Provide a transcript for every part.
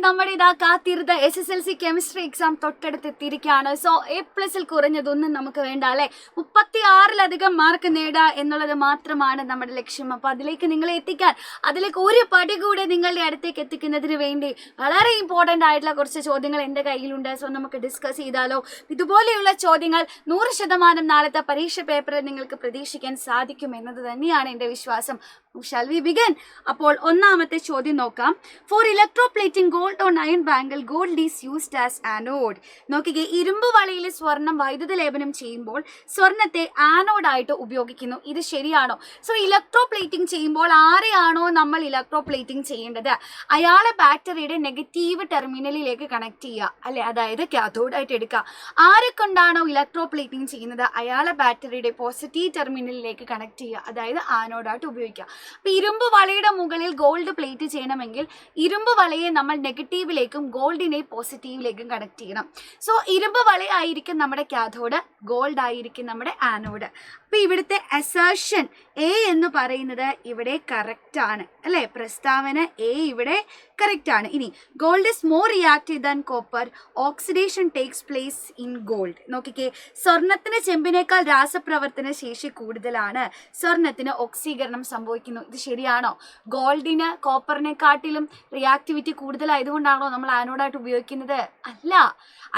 നമ്മുടെ ഇതാ കാത്തിരുന്ന SSLC കെമിസ്ട്രി എക്സാം തൊട്ടടുത്തെത്തിയിരിക്കുകയാണ്. സോ A+ൽ കുറഞ്ഞതൊന്നും നമുക്ക് വേണ്ട അല്ലെ, 36-ലധികം മാർക്ക് നേടുക എന്നുള്ളത് മാത്രമാണ് നമ്മുടെ ലക്ഷ്യം. അപ്പൊ അതിലേക്ക് നിങ്ങളെ എത്തിക്കാൻ, അതിലേക്ക് ഒരു പടി കൂടെ നിങ്ങളുടെ അടുത്തേക്ക് എത്തിക്കുന്നതിന് വേണ്ടി വളരെ ഇമ്പോർട്ടൻ്റ് ആയിട്ടുള്ള കുറച്ച് ചോദ്യങ്ങൾ എൻ്റെ കയ്യിലുണ്ട്. സോ നമുക്ക് ഡിസ്കസ് ചെയ്താലോ? ഇതുപോലെയുള്ള ചോദ്യങ്ങൾ 100% നാളത്തെ പരീക്ഷ പേപ്പറിൽ നിങ്ങൾക്ക് പ്രതീക്ഷിക്കാൻ സാധിക്കും എന്നത് തന്നെയാണ് എൻ്റെ വിശ്വാസം. Shall we begin? അപ്പോൾ ഒന്നാമത്തെ ചോദ്യം നോക്കാം. For electroplating gold on iron ബാങ്കിൽ gold is used as anode. നോക്കിക്കേ, ഇരുമ്പ് വളയിൽ സ്വർണം വൈദ്യുത ലേപനം ചെയ്യുമ്പോൾ സ്വർണത്തെ ആനോഡായിട്ട് ഉപയോഗിക്കുന്നു. ഇത് ശരിയാണോ? സോ ഇലക്ട്രോപ്ലേറ്റിംഗ് ചെയ്യുമ്പോൾ ആരെയാണോ നമ്മൾ ഇലക്ട്രോപ്ലേറ്റിംഗ് ചെയ്യേണ്ടത്, അയാളെ ബാറ്ററിയുടെ നെഗറ്റീവ് ടെർമിനലിലേക്ക് കണക്ട് ചെയ്യുക അല്ലെ, അതായത് കാഥോഡായിട്ട് എടുക്കുക. ആരെ കൊണ്ടാണോ ഇലക്ട്രോപ്ലേറ്റിംഗ് ചെയ്യുന്നത്, അയാളെ ബാറ്ററിയുടെ പോസിറ്റീവ് ടെർമിനലിലേക്ക് കണക്ട് ചെയ്യുക, അതായത് ആനോഡായിട്ട് ഉപയോഗിക്കുക. അപ്പൊ ഇരുമ്പ് വളയുടെ മുകളിൽ ഗോൾഡ് പ്ലേറ്റ് ചെയ്യണമെങ്കിൽ ഇരുമ്പ് വളയെ നമ്മൾ നെഗറ്റീവിലേക്കും ഗോൾഡിനെ പോസിറ്റീവിലേക്കും കണക്ട് ചെയ്യണം. സോ ഇരുമ്പ് വളയായിരിക്കും നമ്മുടെ കാഥോഡ്, ഗോൾഡ് ആയിരിക്കും നമ്മുടെ ആനോഡ്. അപ്പൊ ഇവിടുത്തെ അസേർഷൻ എ എന്ന് പറയുന്നത് ഇവിടെ കറക്റ്റ് ആണ് അല്ലെ, പ്രസ്താവന എ ഇവിടെ കറക്റ്റ് ആണ്. ഇനി gold is more reactive than copper, oxidation takes place in gold. നോക്കിക്കേ, സ്വർണത്തിന് ചെമ്പിനേക്കാൾ രാസപ്രവർത്തന ശേഷി കൂടുതലാണ്, സ്വർണത്തിന് ഓക്സീകരണം സംഭവിക്കുന്നു. ഇത് ശരിയാണോ? ഗോൾഡിന് കോപ്പറിനെക്കാട്ടിലും റിയാക്ടിവിറ്റി കൂടുതലായതുകൊണ്ടാണോ നമ്മൾ ആനോഡായിട്ട് ഉപയോഗിക്കുന്നത്? അല്ല.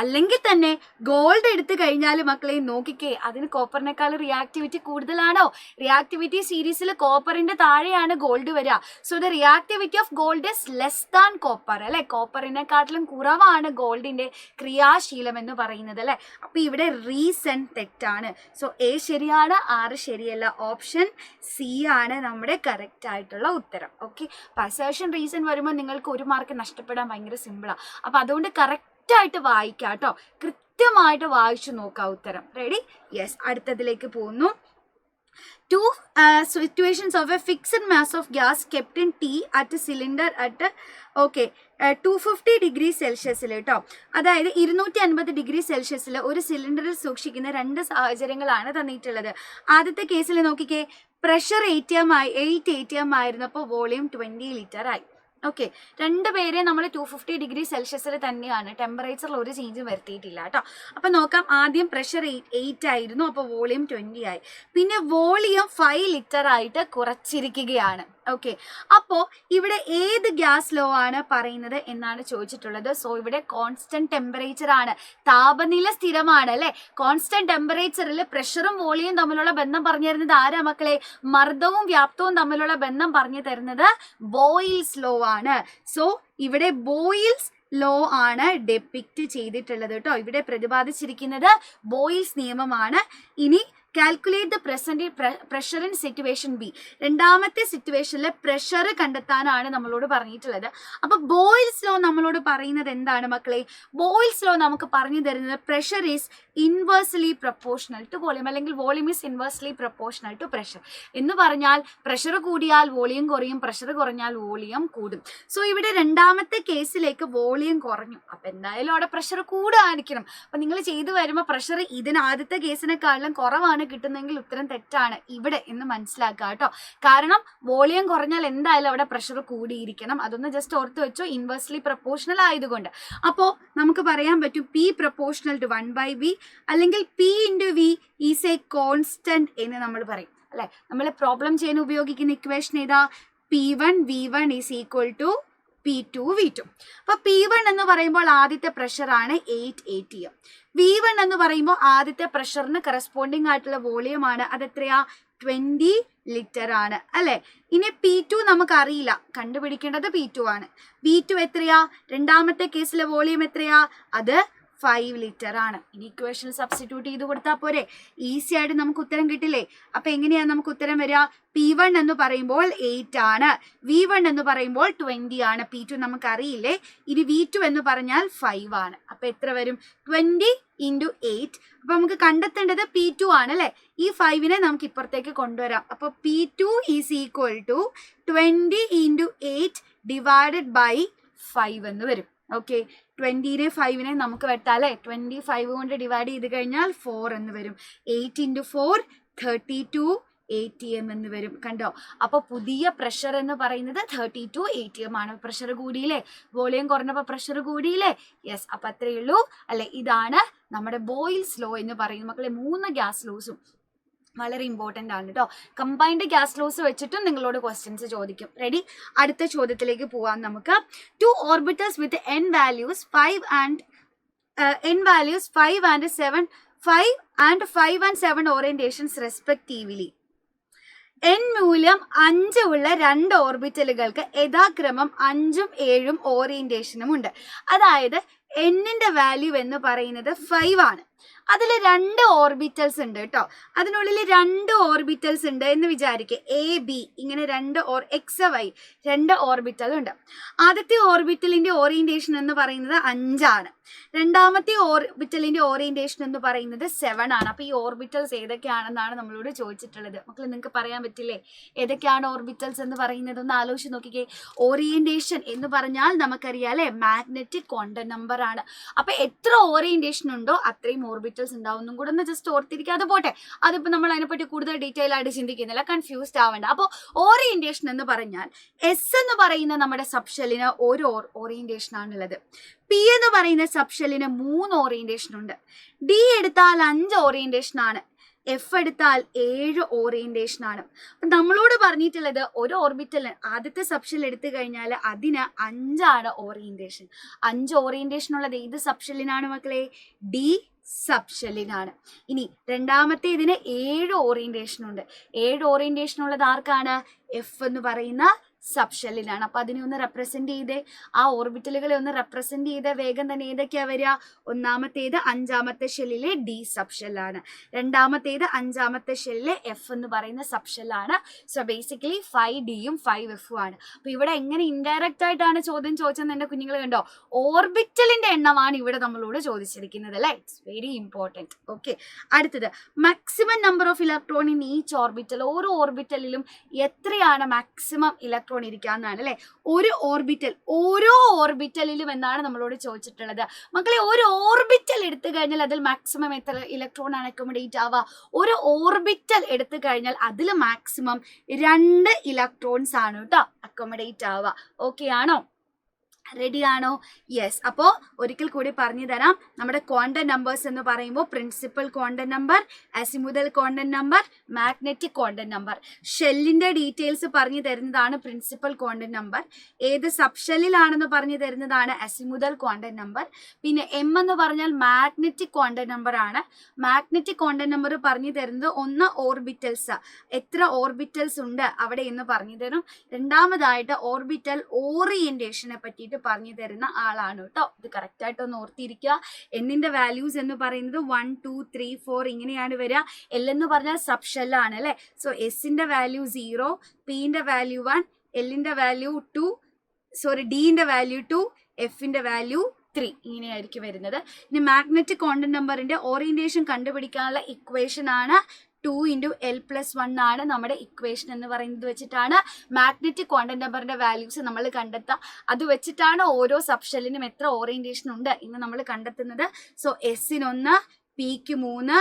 അല്ലെങ്കിൽ തന്നെ ഗോൾഡ് എടുത്തു കഴിഞ്ഞാൽ മക്കളെ നോക്കിക്കേ, അതിന് കോപ്പറിനേക്കാൾ റിയാക്ടിവിറ്റി കൂടുതലാണോ? റിയാക്ടിവിറ്റി സീരീസിൽ കോപ്പറിന്റെ താഴെയാണ് ഗോൾഡ് വരിക. So the reactivity of gold is less than copper അല്ലെ, കോപ്പറിനെക്കാട്ടിലും കുറവാണ് ഗോൾഡിന്റെ ക്രിയാശീലം എന്ന് പറയുന്നത് അല്ലെ. അപ്പൊ ഇവിടെ റീസൺ തെറ്റാണ്. സോ എ ശരിയാണ്, ആറ് ശരിയല്ല. ഓപ്ഷൻ സി ആണ് നമ്മുടെ കറക്റ്റ് ആയിട്ടുള്ള ഉത്തരം. ഓക്കെ, അപ്പൊ അസേർഷൻ റീസൺ വരുമ്പോൾ നിങ്ങൾക്ക് ഒരു മാർക്ക് നഷ്ടപ്പെടാൻ ഭയങ്കര സിമ്പിളാണ്. അപ്പൊ അതുകൊണ്ട് കറക്റ്റ് ആയിട്ട് വായിക്കാം കേട്ടോ, കൃത്യമായിട്ട് വായിച്ചു നോക്കാം ഉത്തരം. റെഡി? യെസ്, അടുത്തതിലേക്ക് പോകുന്നു. Two situations of a fixed mass of gas kept in T at a cylinder at 250 degree സെൽഷ്യസിൽ കേട്ടോ, അതായത് 250 ഡിഗ്രി സെൽഷ്യസിൽ ഒരു സിലിണ്ടറിൽ സൂക്ഷിക്കുന്ന രണ്ട് സാഹചര്യങ്ങളാണ് തന്നിട്ടുള്ളത്. ആദ്യത്തെ കേസിൽ നോക്കിക്കേ, പ്രഷർ 8 atm ആയിരുന്നപ്പോൾ വോളിയം 20 ലിറ്റർ ആയി. ഓക്കെ, രണ്ടുപേരെ നമ്മൾ 250 ഡിഗ്രി സെൽഷ്യസിൽ തന്നെയാണ്, ടെമ്പറേച്ചറിൽ ഒരു ചേഞ്ചും വരുത്തിയിട്ടില്ല കേട്ടോ. അപ്പം നോക്കാം, ആദ്യം പ്രഷർ 8 ആയിരുന്നു, അപ്പോൾ വോളിയം 20 ആയി. പിന്നെ വോളിയം 5 ലിറ്റർ ആയിട്ട് കുറച്ചിരിക്കുകയാണ്. ഓക്കെ, അപ്പോൾ ഇവിടെ ഏത് ഗ്യാസ് ലോ ആണ് പറയുന്നത് എന്നാണ് ചോദിച്ചിട്ടുള്ളത്. സോ ഇവിടെ കോൺസ്റ്റന്റ് ടെമ്പറേച്ചർ ആണ്, താപനില സ്ഥിരമാണ് അല്ലെ. കോൺസ്റ്റന്റ് ടെമ്പറേച്ചറിൽ പ്രഷറും വോളിയം തമ്മിലുള്ള ബന്ധം പറഞ്ഞു തരുന്നത് ആരാ മക്കളെ? മർദ്ദവും വ്യാപ്തവും തമ്മിലുള്ള ബന്ധം പറഞ്ഞു തരുന്നത് ബോയിൽസ് ലോ ആണ്. സോ ഇവിടെ ബോയിൽസ് ലോ ആണ് ഡെപ്പിക്റ്റ് ചെയ്തിട്ടുള്ളത് കേട്ടോ. ഇവിടെ പ്രതിപാദിച്ചിരിക്കുന്നത് ബോയിൽസ് നിയമമാണ്. ഇനി calculate the present pressure in situation B. രണ്ടാമത്തെ സിറ്റുവേഷനിൽ പ്രഷർ കണ്ടെത്താനാണ് നമ്മളോട് പറഞ്ഞിട്ടുള്ളത്. അപ്പൊ ബോയിൽസ് ലോ നമ്മളോട് പറയുന്നത് എന്താണ് മക്കളെ? ബോയിൽസ് ലോ നമുക്ക് പറഞ്ഞു തരുന്നത് pressure is inversely proportional to volume, അല്ലെങ്കിൽ volume is inversely proportional to pressure എന്ന് പറഞ്ഞാൽ പ്രഷർ കൂടിയാൽ വോളിയം കുറയും, പ്രഷർ കുറഞ്ഞാൽ വോളിയം കൂടും. സോ ഇവിടെ രണ്ടാമത്തെ കേസിലേക്ക് വോളിയം കുറഞ്ഞു, അപ്പൊ എന്തായാലും അവിടെ പ്രഷർ കൂടായിരിക്കണം. അപ്പൊ നിങ്ങൾ ചെയ്തു വരുമ്പോൾ പ്രഷർ ഇതിന് ആദ്യത്തെ കേസിനെക്കാളും കുറവാണ് കിട്ടുന്നെങ്കിൽ ഉത്തരം തെറ്റാണ് ഇവിടെ എന്ന് മനസ്സിലാക്കുക കേട്ടോ. കാരണം വോളിയം കുറഞ്ഞാൽ എന്തായാലും അവിടെ പ്രഷർ കൂടിയിരിക്കണം. അതൊന്ന് ജസ്റ്റ് ഓർത്ത് വെച്ചോ, ഇൻവേഴ്സ്ലി പ്രൊപ്പോർഷണൽ ആയതുകൊണ്ട്. അപ്പോൾ നമുക്ക് പറയാൻ പറ്റും P പ്രൊപ്പോർഷണൽ ടു 1/V, അല്ലെങ്കിൽ P × V is A constant എന്ന് നമ്മൾ പറയും അല്ലെ. നമ്മൾ പ്രോബ്ലം ചെയ്യാൻ ഉപയോഗിക്കുന്ന ഇക്വേഷൻ ഏതാ? P1 V1 is equal to P2 V2. അപ്പൊ P1 എന്ന് പറയുമ്പോൾ ആദ്യത്തെ പ്രഷർ ആണ് 8 atm. V1 എന്ന് പറയുമ്പോൾ ആദ്യത്തെ പ്രഷറിന് കറസ്പോണ്ടിങ് ആയിട്ടുള്ള വോളിയം ആണ്, അത് എത്രയാ? 20 ലിറ്റർ ആണ് അല്ലെ. ഇനി P2 നമുക്ക് അറിയില്ല, കണ്ടുപിടിക്കേണ്ടത് P2 ആണ്. V2 എത്രയാ? രണ്ടാമത്തെ കേസിലെ വോളിയം എത്രയാ? അത് 5 ലിറ്റർ ആണ്. ഇനി ഇക്വേഷൻ സബ്സ്റ്റിറ്റ്യൂട്ട് ചെയ്ത് കൊടുത്താൽ പോരെ, ഈസി ആയിട്ട് നമുക്ക് ഉത്തരം കിട്ടില്ലേ. അപ്പൊ എങ്ങനെയാണ് നമുക്ക് ഉത്തരം വരിക? P1 എന്ന് പറയുമ്പോൾ 8 ആണ്, V1 എന്ന് പറയുമ്പോൾ 20 ആണ്, P2 നമുക്ക് അറിയില്ലേ. ഇനി V2 എന്ന് പറഞ്ഞാൽ 5 ആണ്. അപ്പൊ എത്ര വരും? 20 × 8. അപ്പൊ നമുക്ക് കണ്ടെത്തേണ്ടത് P2 ആണ് അല്ലെ. ഈ 5നെ നമുക്ക് ഇപ്പുറത്തേക്ക് കൊണ്ടുവരാം. അപ്പൊ P2 is equal to 20 × 8 divided by 5 എന്ന് വരും. ഓക്കെ, 20നെ 5നെ നമുക്ക് വെട്ടാം അല്ലെ. 25 കൊണ്ട് ഡിവൈഡ് ചെയ്ത് കഴിഞ്ഞാൽ 4 എന്ന് വരും. 8 × 4 32, ATM എന്ന് വരും. കണ്ടോ? അപ്പോൾ പുതിയ പ്രഷർ എന്ന് പറയുന്നത് 32 ATM ആണ്. പ്രഷർ കൂടിയില്ലേ? വോളിയം കുറഞ്ഞപ്പോൾ പ്രഷർ കൂടിയില്ലേ? യെസ്. അപ്പം അത്രയേ ഉള്ളൂ അല്ലെ? ഇതാണ് നമ്മുടെ ബോയിൽസ് ലോ എന്ന് പറയുന്നത്. മക്കളെ 3 ഗ്യാസ് ലോസും വളരെ ഇമ്പോർട്ടൻ്റ് ആണ് കേട്ടോ. കമ്പൈൻഡ് ഗ്യാസ് ലോസ് വെച്ചിട്ടും നിങ്ങളോട് ക്വസ്റ്റ്യൻസ് ചോദിക്കും. റെഡി? അടുത്ത ചോദ്യത്തിലേക്ക് പോവാം നമുക്ക്. 2 orbitals with n values 5 and 7 orientations respectively. n മൂല്യം 5 ഉള്ള 2 ഓർബിറ്റലുകൾക്ക് യഥാക്രമം 5ഉം 7ഉം ഓറിയന്റേഷനും ഉണ്ട്. അതായത് എന്നിന്റെ വാല്യൂ എന്ന് പറയുന്നത് 5 ആണ്. അതിൽ 2 ഓർബിറ്റൽസ് ഉണ്ട് കേട്ടോ. അതിനുള്ളിൽ 2 ഓർബിറ്റൽസ് ഉണ്ട് എന്ന് വിചാരിക്കുക. AB ഇങ്ങനെ 2 XY 2 ഓർബിറ്റൽ ഉണ്ട്. ആദ്യത്തെ ഓർബിറ്റലിന്റെ ഓറിയന്റേഷൻ എന്ന് പറയുന്നത് 5 ആണ്. രണ്ടാമത്തെ ഓർബിറ്റലിന്റെ ഓറിയന്റേഷൻ എന്ന് പറയുന്നത് 7 ആണ്. അപ്പൊ ഈ ഓർബിറ്റൽസ് ഏതൊക്കെയാണെന്നാണ് നമ്മളോട് ചോദിച്ചിട്ടുള്ളത്. മക്കൾ നിങ്ങൾക്ക് പറയാൻ പറ്റില്ലേ ഏതൊക്കെയാണ് ഓർബിറ്റൽസ് എന്ന് പറയുന്നത്? ഒന്ന് ആലോചിച്ച് നോക്കിക്കേ. ഓറിയന്റേഷൻ എന്ന് പറഞ്ഞാൽ നമുക്കറിയാം അല്ലെ, മാഗ്നറ്റിക് ക്വാണ്ടം നമ്പർ ആണ്. അപ്പൊ എത്ര ഓറിയന്റേഷൻ ഉണ്ടോ അത്രയും ഓർബിറ്റൽസ് ഉണ്ടാവും. ഒന്നും കൂടെ ഒന്ന് ജസ്റ്റ് ഓർത്തിരിക്കാതെ പോട്ടെ. അതിപ്പോ നമ്മൾ അതിനെപ്പറ്റി കൂടുതൽ ഡീറ്റെയിൽ ആയിട്ട് ചിന്തിക്കുന്നില്ല, കൺഫ്യൂസ്ഡ് ആവേണ്ട. അപ്പോൾ ഓറിയന്റേഷൻ എന്ന് പറഞ്ഞാൽ എസ് എന്ന് പറയുന്ന നമ്മുടെ സബ്ഷെല്ലിന് ഒരു ഓറിയന്റേഷൻ ആണുള്ളത്. പി എന്ന് പറയുന്ന സബ്ഷെല്ലിന് 3 ഓറിയന്റേഷൻ ഉണ്ട്. ഡി എടുത്താൽ 5 ഓറിയന്റേഷൻ ആണ്. എഫ് എടുത്താൽ 7 ഓറിയന്റേഷൻ ആണ്. അപ്പൊ നമ്മളോട് പറഞ്ഞിട്ടുള്ളത് ഒരു ഓർബിറ്റൽ ആദ്യത്തെ സബ്ഷെൽ എടുത്തു കഴിഞ്ഞാൽ അതിന് 5 ഓറിയന്റേഷൻ. 5 ഓറിയന്റേഷൻ ഉള്ളത് ഏത് സബ്ഷെല്ലിനാണ് മക്കളെ? ഡി സബ്ഷെല്ലിനാണ്. ഇനി രണ്ടാമത്തെ ഇതിന് 7 ഓറിയന്റേഷൻ ഉണ്ട്. 7 ഓറിയന്റേഷൻ ഉള്ളത് ആർക്കാണ്? എഫ് എന്ന് പറയുന്ന സബ്ഷെല്ലിനാണ്. അപ്പൊ അതിനെ ഒന്ന് റെപ്രസെന്റ് ചെയ്തേ, ആ ഓർബിറ്റലുകളെ ഒന്ന് റെപ്രസെന്റ് ചെയ്ത വേഗം തന്നെ ഏതൊക്കെയാ വരിക? ഒന്നാമത്തേത് 5ാമത്തെ ഷെല്ലിലെ ഡി സബ്ഷെല്ലാണ്. രണ്ടാമത്തേത് 5ാമത്തെ ഷെല്ലിലെ എഫ് എന്ന് പറയുന്ന സബ്ഷെല്ലാണ്. സോ ബേസിക്കലി 5Dയും 5Fഉം ആണ്. അപ്പൊ ഇവിടെ എങ്ങനെ ഇൻഡയറക്റ്റ് ആയിട്ടാണ് ചോദ്യം ചോദിച്ചതെന്ന് എന്റെ കുഞ്ഞുങ്ങൾ കണ്ടോ? ഓർബിറ്റലിന്റെ എണ്ണമാണ് ഇവിടെ നമ്മളോട് ചോദിച്ചിരിക്കുന്നത് അല്ലെ. It's very important. ഓക്കെ, അടുത്തത് maximum number of electron in each orbital. ഓരോ ഓർബിറ്റലിലും എത്രയാണ് മാക്സിമം ഇലക്ട്രോൺ ഇരിക്കാന്നാണ് അല്ലെ. ഓരോ ഓർബിറ്റലിലും എന്നാണ് നമ്മളോട് ചോദിച്ചിട്ടുള്ളത്. മക്കളെ, ഒരു ഓർബിറ്റൽ എടുത്തു കഴിഞ്ഞാൽ അതിൽ മാക്സിമം എത്ര ഇലക്ട്രോൺ ആണ് അക്കോമഡേറ്റ് ആവുക? ഒരു ഓർബിറ്റൽ എടുത്തു കഴിഞ്ഞാൽ അതിൽ മാക്സിമം 2 ഇലക്ട്രോൺസ് ആണ് കേട്ടോ അക്കോമഡേറ്റ് ആവുക. ഓക്കെ ആണോ? റെഡി ആണോ? യെസ്. അപ്പോൾ ഒരിക്കൽ കൂടി പറഞ്ഞു തരാം. നമ്മുടെ ക്വാണ്ടം നമ്പേഴ്സ് എന്ന് പറയുമ്പോൾ principal quantum number, azimuthal quantum number, magnetic quantum number. ഷെല്ലിന്റെ ഡീറ്റെയിൽസ് പറഞ്ഞു തരുന്നതാണ് പ്രിൻസിപ്പൽ ക്വാണ്ടം നമ്പർ. ഏത് സബ്ഷെല്ലിലാണെന്ന് പറഞ്ഞു തരുന്നതാണ് അസിമുതൽ ക്വാണ്ടം നമ്പർ. പിന്നെ എം എന്ന് പറഞ്ഞാൽ മാഗ്നറ്റിക് ക്വാണ്ടം നമ്പർ ആണ്. മാഗ്നറ്റിക് ക്വാണ്ടം നമ്പർ പറഞ്ഞു തരുന്നത് ഒന്ന് ഓർബിറ്റൽസ്, എത്ര ഓർബിറ്റൽസ് ഉണ്ട് അവിടെ എന്ന് പറഞ്ഞു തരും. രണ്ടാമതായിട്ട് ഓർബിറ്റൽ ഓറിയന്റേഷനെ പറ്റിയിട്ട് പറഞ്ഞു തരുന്ന ആളാണ് കേട്ടോ. ഇത് കറക്റ്റ് ആയിട്ട് ഒന്ന് ഓർത്തിരിക്കുക. എന്നിന്റെ വാല്യൂസ് എന്ന് പറയുന്നത് 1 2 3 4 ഇങ്ങനെയാണ് വരിക. എൽ എന്ന് പറഞ്ഞാൽ സബ്ഷെല്ലാണ് അല്ലെ. സോ എസിന്റെ വാല്യൂ 0, പിന്റെ വാല്യൂ 1, എല്ലിന്റെ വാല്യൂ 2, ഡിന്റെ വാല്യൂ 2, എഫിന്റെ വാല്യൂ 3 ഇങ്ങനെയായിരിക്കും വരുന്നത്. ഇനി മാഗ്നറ്റിക് ക്വാണ്ടം നമ്പറിന്റെ ഓറിയന്റേഷൻ കണ്ടുപിടിക്കാനുള്ള ഇക്വേഷൻ ആണ് 2 × L+1 ആണ് നമ്മുടെ ഇക്വേഷൻ എന്ന് പറയുന്നത്. വെച്ചിട്ടാണ് മാഗ്നറ്റിക് ക്വാണ്ടം നമ്പറിന്റെ വാല്യൂസ് നമ്മൾ കണ്ടെത്തുക. അത് വെച്ചിട്ടാണ് ഓരോ സബ്ഷെല്ലിനും എത്ര ഓറിയന്റേഷൻ ഉണ്ട് എന്ന് നമ്മൾ കണ്ടെത്തുന്നത്. സോ എസിന് 1, പിക്ക് 3,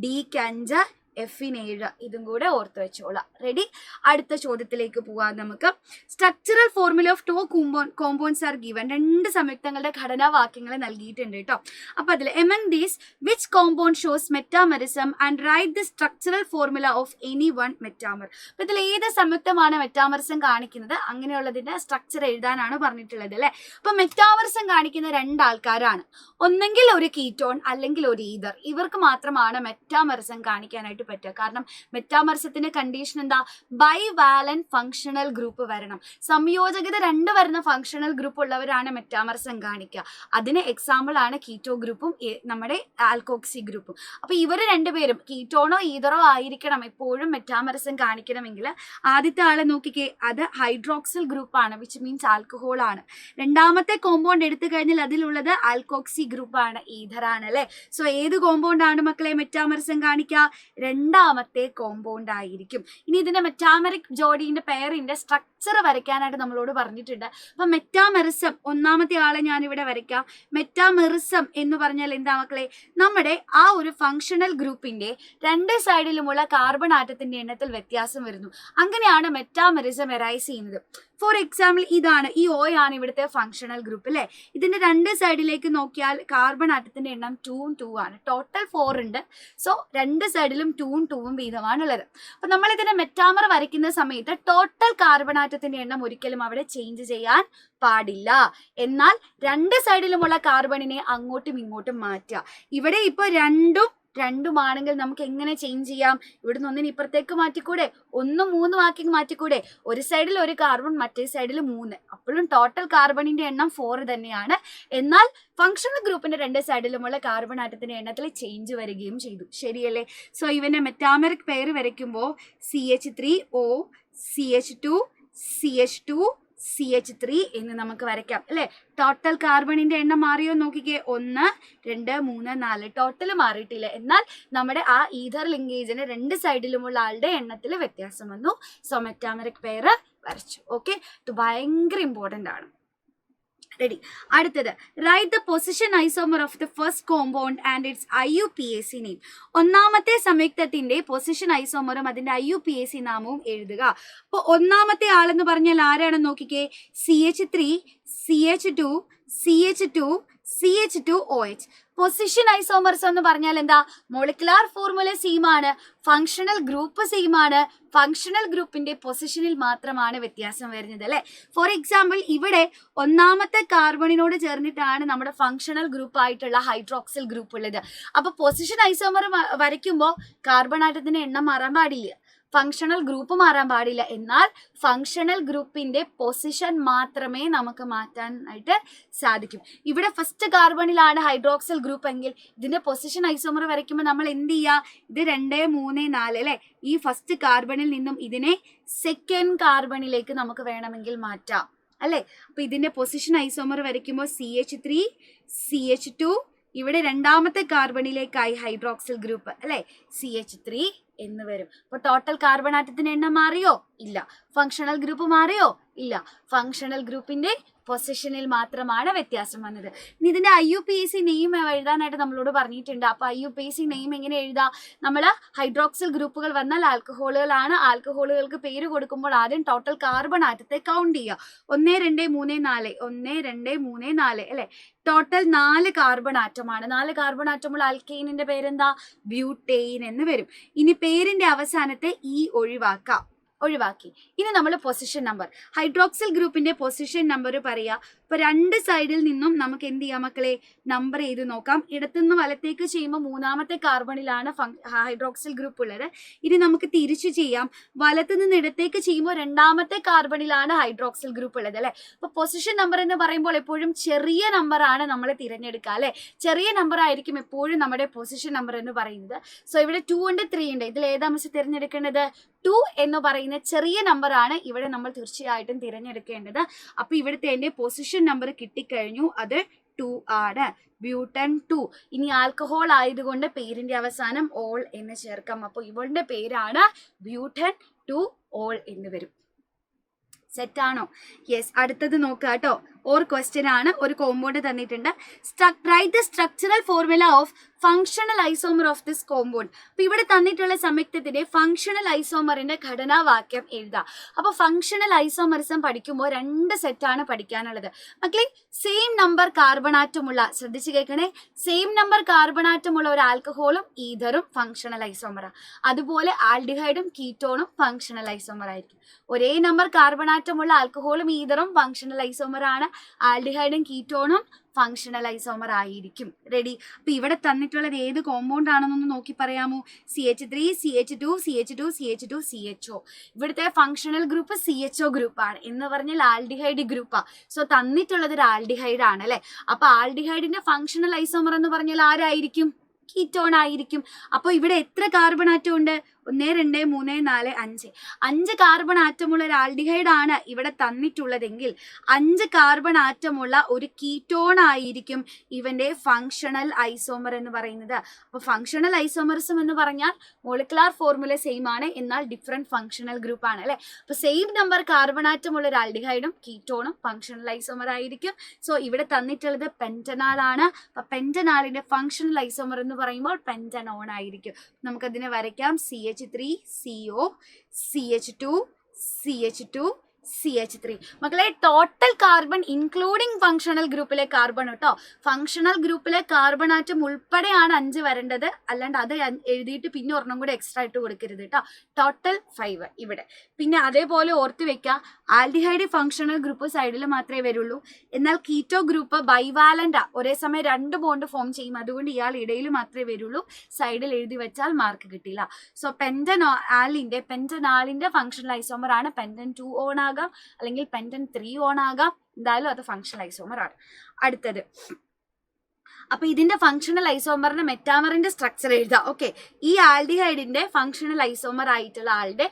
ഡിക്ക് 5, എഫിന് 7. ഇതും കൂടെ ഓർത്ത് വെച്ചോളാം. റെഡി? അടുത്ത ചോദ്യത്തിലേക്ക് പോവാം നമുക്ക്. Structural formula of 2 compounds are given. 2 സംയുക്തങ്ങളുടെ ഘടനാവാക്യങ്ങൾ നൽകിയിട്ടുണ്ട് കേട്ടോ. അപ്പൊ അതിൽ among these which compound shows metamerism and write the structural formula of any one metamer. അപ്പൊ ഇതിൽ ഏത് സംയുക്തമാണ് മെറ്റാമറിസം കാണിക്കുന്നത് അങ്ങനെയുള്ളതിന്റെ സ്ട്രക്ചർ എഴുതാനാണ് പറഞ്ഞിട്ടുള്ളത് അല്ലെ. അപ്പൊ മെറ്റാമറിസം കാണിക്കുന്ന 2 ആൾക്കാരാണ്. ഒന്നെങ്കിൽ ഒരു കീറ്റോൺ അല്ലെങ്കിൽ ഒരു ഈതർ. ഇവർക്ക് മാത്രമാണ് മെറ്റാമറിസം കാണിക്കാനായിട്ട് പറ്റുക. കാരണം മെറ്റാമറിസത്തിന്റെ കണ്ടീഷൻ എന്താ? ബൈവാലന്റ് ഫങ്ഷണൽ ഗ്രൂപ്പ് വരണം. സംയോജകത 2 വരുന്ന ഫങ്ഷണൽ ഗ്രൂപ്പ് ഉള്ളവരാണ് മെറ്റാമറിസം കാണിക്കുക. അതിന് എക്സാമ്പിൾ ആണ് കീറ്റോ ഗ്രൂപ്പും നമ്മുടെ ആൽക്കോക്സി ഗ്രൂപ്പും. അപ്പൊ ഇവർ 2 പേരും കീറ്റോണോ ഈതറോ ആയിരിക്കണം എപ്പോഴും മെറ്റാമറിസം കാണിക്കണമെങ്കിൽ. ആദ്യത്തെ ആളെ നോക്കിക്കേ, അത് ഹൈഡ്രോക്സിൽ ഗ്രൂപ്പ് ആണ്, വിച്ച് മീൻസ് ആൽക്കഹോൾ ആണ്. രണ്ടാമത്തെ കോമ്പൗണ്ട് എടുത്തു കഴിഞ്ഞാൽ അതിലുള്ളത് ആൽക്കോക്സി ഗ്രൂപ്പ് ആണ്, ഈഥർ ആണ് അല്ലെ. സോ ഏത് കോമ്പൗണ്ട് ആണ് മക്കളെ മെറ്റാമറിസം കാണിക്കുക? രണ്ടാമത്തെ കോമ്പൗണ്ട് ആയിരിക്കും. ഇനി ഇതിന്റെ മെറ്റാമെറിക് ജോഡിന്റെ പെയറിന്റെ സ്ട്രക്ചർ വരയ്ക്കാനായിട്ട് നമ്മളോട് പറഞ്ഞിട്ടുണ്ട്. അപ്പൊ മെറ്റാമെറിസം ഒന്നാമത്തെ ആളെ ഞാൻ ഇവിടെ വരയ്ക്കാം. മെറ്റാമെറിസം എന്ന് പറഞ്ഞാൽ എന്താ മക്കളെ? നമ്മുടെ ആ ഒരു ഫങ്ഷണൽ ഗ്രൂപ്പിന്റെ രണ്ട് സൈഡിലുമുള്ള കാർബൺ ആറ്റത്തിന്റെ എണ്ണത്തിൽ വ്യത്യാസം വരുന്നു. അങ്ങനെയാണ് മെറ്റാമെറിസം എറൈസ് ചെയ്യുന്നത്. ഫോർ എക്സാമ്പിൾ ഇതാണ്, ഈ O ആണ് ഇവിടുത്തെ ഫങ്ഷണൽ ഗ്രൂപ്പ് അല്ലെ. ഇതിന്റെ രണ്ട് സൈഡിലേക്ക് നോക്കിയാൽ കാർബൺ ആറ്റത്തിന്റെ എണ്ണം 2 2 ആണ്. ടോട്ടൽ 4 ഉണ്ട്. സോ രണ്ട് സൈഡിലും 2 2 വീതമാണ് ഉള്ളത്. അപ്പൊ നമ്മൾ ഇതിന്റെ മെറ്റാമർ വരയ്ക്കുന്ന സമയത്ത് ടോട്ടൽ കാർബൺ ആറ്റത്തിന്റെ എണ്ണം ഒരിക്കലും അവിടെ ചേഞ്ച് ചെയ്യാൻ പാടില്ല. എന്നാൽ രണ്ട് സൈഡിലുമുള്ള കാർബണിനെ അങ്ങോട്ടും ഇങ്ങോട്ടും മാറ്റുക. ഇവിടെ ഇപ്പൊ രണ്ടുമാണെങ്കിൽ നമുക്ക് എങ്ങനെ ചേഞ്ച് ചെയ്യാം? ഇവിടുന്ന് ഒന്നിന് ഇപ്പുറത്തേക്ക് മാറ്റിക്കൂടെ? 1 3 ആക്കി മാറ്റിക്കൂടെ? ഒരു സൈഡിൽ ഒരു കാർബൺ, മറ്റേ സൈഡിൽ 3. അപ്പോഴും ടോട്ടൽ കാർബണിന്റെ എണ്ണം 4 തന്നെയാണ്. എന്നാൽ ഫങ്ഷണൽ ഗ്രൂപ്പിന്റെ രണ്ട് സൈഡിലുമുള്ള കാർബൺ ആറ്റത്തിന്റെ എണ്ണത്തിൽ ചേഞ്ച് വരികയും ചെയ്തു. ശരിയല്ലേ? സോ ഇവന്റെ മെറ്റാമെറിക് പെയർ വരയ്ക്കുമ്പോൾ CH3O CH2 CH2 CH3 എന്ന് നമുക്ക് വരയ്ക്കാം അല്ലെ. ടോട്ടൽ കാർബണിന്റെ എണ്ണം മാറിയോ നോക്കിക്കേ. 1 2 3 4 ടോട്ടൽ മാറിയിട്ടില്ല. എന്നാൽ നമ്മുടെ ആ ഈഥർ ലിങ്കേജിന് രണ്ട് സൈഡിലുമുള്ള ആളുടെ എണ്ണത്തിൽ വ്യത്യാസം വന്നു. സോ മെറ്റാമെറിക് പെയർ വരച്ചു. ഓക്കെ, ഇത് ഭയങ്കര ഇമ്പോർട്ടന്റ് ആണ്. റെഡി. അടുത്തത്, write the position isomer of the first compound and it's IUPAC name. ഒന്നാമത്തെ സംയുക്തത്തിന്റെ പൊസിഷൻ ഐസോമറും അതിന്റെ IUPAC നാമവും എഴുതുക. അപ്പൊ ഒന്നാമത്തെ ആളെന്ന് പറഞ്ഞാൽ ആരാണെന്ന് നോക്കിക്കേ. CH3 CH2 CH2 CH2OH. Position isomers എന്ന് പറഞ്ഞാൽ എന്താ? മോളിക്കുലാർ ഫോർമുല സെയിം ആണ്, ഫങ്ഷണൽ ഗ്രൂപ്പ് സെയിം ആണ്. ഫങ്ഷണൽ ഗ്രൂപ്പിന്റെ പൊസിഷനിൽ മാത്രമാണ് വ്യത്യാസം വരുന്നത് അല്ലെ. ഫോർ എക്സാമ്പിൾ ഇവിടെ ഒന്നാമത്തെ കാർബണിനോട് ചേർന്നിട്ടാണ് നമ്മുടെ ഫങ്ഷണൽ ഗ്രൂപ്പ് ആയിട്ടുള്ള ഹൈഡ്രോക്സിൽ ഗ്രൂപ്പ് ഉള്ളത്. അപ്പൊ പൊസിഷൻ ഐസോമർ വരയ്ക്കുമ്പോൾ കാർബൺ ആറ്റത്തിന്റെ എണ്ണം മാറാൻ പാടില്ല, ഫങ്ഷണൽ ഗ്രൂപ്പ് മാറാൻ പാടില്ല. എന്നാൽ ഫങ്ഷണൽ ഗ്രൂപ്പിന്റെ പൊസിഷൻ മാത്രമേ നമുക്ക് മാറ്റാനായിട്ട് സാധിക്കും. ഇവിടെ ഫസ്റ്റ് കാർബണിലാണ് ഹൈഡ്രോക്സിൽ ഗ്രൂപ്പ് എങ്കിൽ ഇതിന്റെ പൊസിഷൻ ഐസോമർ വരയ്ക്കുമ്പോൾ നമ്മൾ എന്ത് ചെയ്യുക? ഇത് 2 3 4 അല്ലെ. ഈ ഫസ്റ്റ് കാർബണിൽ നിന്നും ഇതിനെ സെക്കൻഡ് കാർബണിലേക്ക് നമുക്ക് വേണമെങ്കിൽ മാറ്റാം അല്ലെ. അപ്പൊ ഇതിന്റെ പൊസിഷൻ ഐസോമർ വരയ്ക്കുമ്പോൾ CH3 CH2, ഇവിടെ രണ്ടാമത്തെ കാർബണിലേക്കായി ഹൈഡ്രോക്സിൽ ഗ്രൂപ്പ് അല്ലെ, CH3 എന്ന് വരും. അപ്പൊ ടോട്ടൽ കാർബൺ ആറ്റത്തിന്റെ എണ്ണം മാറിയോ? ഇല്ല. ഫങ്ഷണൽ ഗ്രൂപ്പ് മാറിയോ? ഇല്ല. ഫങ്ഷണൽ ഗ്രൂപ്പിന്റെ പൊസിഷനിൽ മാത്രമാണ് വ്യത്യാസം വന്നത്. ഇനി ഇതിന്റെ IUPAC നെയിം എഴുതാനായിട്ട് നമ്മളോട് പറഞ്ഞിട്ടുണ്ട്. അപ്പൊ IUPAC നെയിം എങ്ങനെ എഴുതാം? നമ്മൾ ഹൈഡ്രോക്സിൽ ഗ്രൂപ്പുകൾ വന്നാൽ ആൽക്കഹോളുകളാണ്. ആൽക്കഹോളുകൾക്ക് പേര് കൊടുക്കുമ്പോൾ ആദ്യം ടോട്ടൽ കാർബൺ ആറ്റത്തെ കൗണ്ട് ചെയ്യുക. 1 2 3 4 1 2 3 4 അല്ലെ. ടോട്ടൽ 4 കാർബൺ ആറ്റമാണ്. 4 കാർബൺ ആറ്റമുള്ള ആൽക്കെയിനിന്റെ പേരെന്താ? ബ്യൂട്ടെയിൻ എന്ന് വരും. ഇനി പേരിന്റെ അവസാനത്തെ E ഒഴിവാക്കി. ഇനി നമ്മൾ പൊസിഷൻ നമ്പർ, ഹൈഡ്രോക്സിൽ ഗ്രൂപ്പിന്റെ പൊസിഷൻ നമ്പർ പറയാ. ഇപ്പൊ രണ്ട് സൈഡിൽ നിന്നും നമുക്ക് എന്ത് ചെയ്യാം മക്കളെ? നമ്പർ ചെയ്ത് നോക്കാം. ഇടത്തുനിന്ന് വലത്തേക്ക് ചെയ്യുമ്പോൾ മൂന്നാമത്തെ കാർബണിലാണ് ഹൈഡ്രോക്സിൽ ഗ്രൂപ്പ് ഉള്ളത്. ഇനി നമുക്ക് തിരിച്ചു ചെയ്യാം. വലത്ത് നിന്ന് ഇടത്തേക്ക് ചെയ്യുമ്പോൾ രണ്ടാമത്തെ കാർബണിലാണ് ഹൈഡ്രോക്സിൽ ഗ്രൂപ്പ് ഉള്ളത് അല്ലെ. അപ്പൊ പൊസിഷൻ നമ്പർ എന്ന് പറയുമ്പോൾ എപ്പോഴും ചെറിയ നമ്പർ ആണ് നമ്മൾ തിരഞ്ഞെടുക്കുക അല്ലെ. ചെറിയ നമ്പർ ആയിരിക്കും എപ്പോഴും നമ്മുടെ പൊസിഷൻ നമ്പർ എന്ന് പറയുന്നത്. സോ ഇവിടെ 2 ഉണ്ട് 3 ഉണ്ട്. ഇതിൽ ഏതാ മിസ് തിരഞ്ഞെടുക്കേണ്ടത്? 2 എന്ന് പറയുന്ന ചെറിയ നമ്പർ ആണ് ഇവിടെ നമ്മൾ തീർച്ചയായിട്ടും തിരഞ്ഞെടുക്കേണ്ടത്. അപ്പൊ ഇവിടുത്തെ എന്റെ പൊസിഷൻ നമ്പർ കിട്ടിക്കഴിഞ്ഞു. അത് 2 ആണ്, ബ്യൂട്ടൻ 2. ഇനി ആൽക്കഹോൾ ആയതുകൊണ്ട് പേരിന്റെ അവസാനം ഓൾ എന്ന് ചേർക്കാം. അപ്പൊ ഇവളുടെ പേരാണ് ബ്യൂട്ടൻ 2 ഓൾ എന്ന് വരും. സെറ്റ് ആണോ? യെസ്. അടുത്തത് നോക്കുക കേട്ടോ. ക്വസ്റ്റ്യൻ ആണ്. ഒരു കോമ്പൗണ്ട് തന്നിട്ടുണ്ട്. Write the structural formula of functional isomer of this compound. അപ്പൊ ഇവിടെ തന്നിട്ടുള്ള സംയുക്തത്തിന്റെ ഫങ്ഷണൽ ഐസോമറിന്റെ ഘടനാവാക്യം എഴുതാം. അപ്പൊ ഫങ്ഷണൽ ഐസോമറിസം പഠിക്കുമ്പോൾ 2 സെറ്റാണ് പഠിക്കാനുള്ളത് മക്കളെ. സെയിം നമ്പർ കാർബണാറ്റമുള്ള, ശ്രദ്ധിച്ച് കേൾക്കണേ, സെയിം നമ്പർ കാർബണാറ്റമുള്ള ഒരു ആൽക്കഹോളും ഈഥറും ഫങ്ഷണൽ ഐസോമറാ. അതുപോലെ ആൽഡിഹൈഡും കീറ്റോണും ഫങ്ഷണൽ ഐസോമർ ആയിരിക്കും. ഒരേ നമ്പർ കാർബണാറ്റമുള്ള ആൽക്കഹോളും ഈഥറും ഫങ്ഷണൽ ഐസോമർ ആണ്. ആൽഡിഹൈഡും കീറ്റോണും ഫങ്ഷണൽ ഐസോമർ ആയിരിക്കും. റെഡി. അപ്പൊ ഇവിടെ തന്നിട്ടുള്ളത് ഏത് കോമ്പൗണ്ട് ആണെന്നൊന്ന് നോക്കി പറയാമോ? CH3 CH2 CH2 CH2 CHO. ഇവിടുത്തെ ഫങ്ഷണൽ ഗ്രൂപ്പ് CHO ഗ്രൂപ്പാണ് എന്ന് പറഞ്ഞാൽ ആൽഡിഹൈഡ് ഗ്രൂപ്പാ. സോ തന്നിട്ടുള്ളത് ഒരു ആൽഡിഹൈഡ് ആണ് അല്ലെ. അപ്പൊ ആൽഡിഹൈഡിന്റെ ഫങ്ഷണൽ ഐസോമർ എന്ന് പറഞ്ഞാൽ ആരായിരിക്കും? കീറ്റോൺ ആയിരിക്കും. അപ്പൊ ഇവിടെ എത്ര കാർബൺ ആറ്റം ഉണ്ട്? 1 2 3 4 5 5 കാർബൺ ആറ്റമുള്ള ഒരു ആൽഡിഹൈഡ് ആണ് ഇവിടെ തന്നിട്ടുള്ളതെങ്കിൽ 5 കാർബൺ ആറ്റമുള്ള ഒരു കീറ്റോൺ ആയിരിക്കും ഇവന്റെ ഫങ്ഷണൽ ഐസോമർ എന്ന് പറയുന്നത്. അപ്പൊ ഫങ്ഷണൽ ഐസോമറിസം എന്ന് പറഞ്ഞാൽ മോളിക്കുലാർ ഫോർമുല സെയിം ആണ്, എന്നാൽ ഡിഫറെന്റ് ഫങ്ഷണൽ ഗ്രൂപ്പ് ആണ് അല്ലെ. അപ്പൊ സെയിം നമ്പർ കാർബൺ ആറ്റമുള്ള ഒരു ആൽഡിഹൈഡും കീറ്റോണും ഫങ്ഷണൽ ഐസോമർ ആയിരിക്കും. സോ ഇവിടെ തന്നിട്ടുള്ളത് പെന്റനാൽ ആണ്. അപ്പൊ പെന്റനാലിന്റെ ഫങ്ഷണൽ ഐസോമർ എന്ന് പറയുമ്പോൾ പെന്റനോൺ ആയിരിക്കും. നമുക്കതിനെ വരയ്ക്കാം. CH3CO CH2 CH2 CH3. മക്കളെ ടോട്ടൽ കാർബൺ ഇൻക്ലൂഡിംഗ് ഫങ്ഷണൽ ഗ്രൂപ്പിലെ കാർബൺ കേട്ടോ. ഫങ്ഷണൽ ഗ്രൂപ്പിലെ കാർബൺ ആറ്റം ഉൾപ്പെടെയാണ് 5 വരേണ്ടത്, അല്ലാണ്ട് അത് എഴുതിയിട്ട് പിന്നെ ഒരെണ്ണം കൂടെ എക്സ്ട്രാ ഇട്ട് കൊടുക്കരുത് കേട്ടോ. ടോട്ടൽ 5 ഇവിടെ. പിന്നെ അതേപോലെ ഓർത്ത് വെക്കുക, ആൽഡിഹൈഡ് ഫങ്ഷണൽ ഗ്രൂപ്പ് സൈഡിൽ മാത്രമേ വരുള്ളൂ, എന്നാൽ കീറ്റോ ഗ്രൂപ്പ് ബൈവാലന്റാ, ഒരേ സമയം 2 ബോണ്ട് ഫോം ചെയ്യും, അതുകൊണ്ട് ഇയാൾ ഇടയിൽ മാത്രമേ വരുള്ളൂ. സൈഡിൽ എഴുതി വെച്ചാൽ മാർക്ക് കിട്ടില്ല. സോ പെന്റനാലിന്റെ ഫങ്ഷണൽ ഐസോമർ ആണ്. പെന്റൻ 2 ഓൺ ആകാം, അല്ലെങ്കിൽ പെന്റൻ 3 ഓൺ ആകാം, എന്തായാലും അത് ഫങ്ഷണൽ ഐസോമർ ആണ്. അടുത്തത്, അപ്പൊ ഇതിന്റെ ഫങ്ഷണൽ ഐസോമറിന്റെ മെറ്റാമറിന്റെ സ്ട്രക്ചർ എഴുതാം. ഓക്കെ, ഈ ആൽഡിഹൈഡിന്റെ ഫങ്ഷണൽ ഐസോമർ ആയിട്ടുള്ള ആളുടെ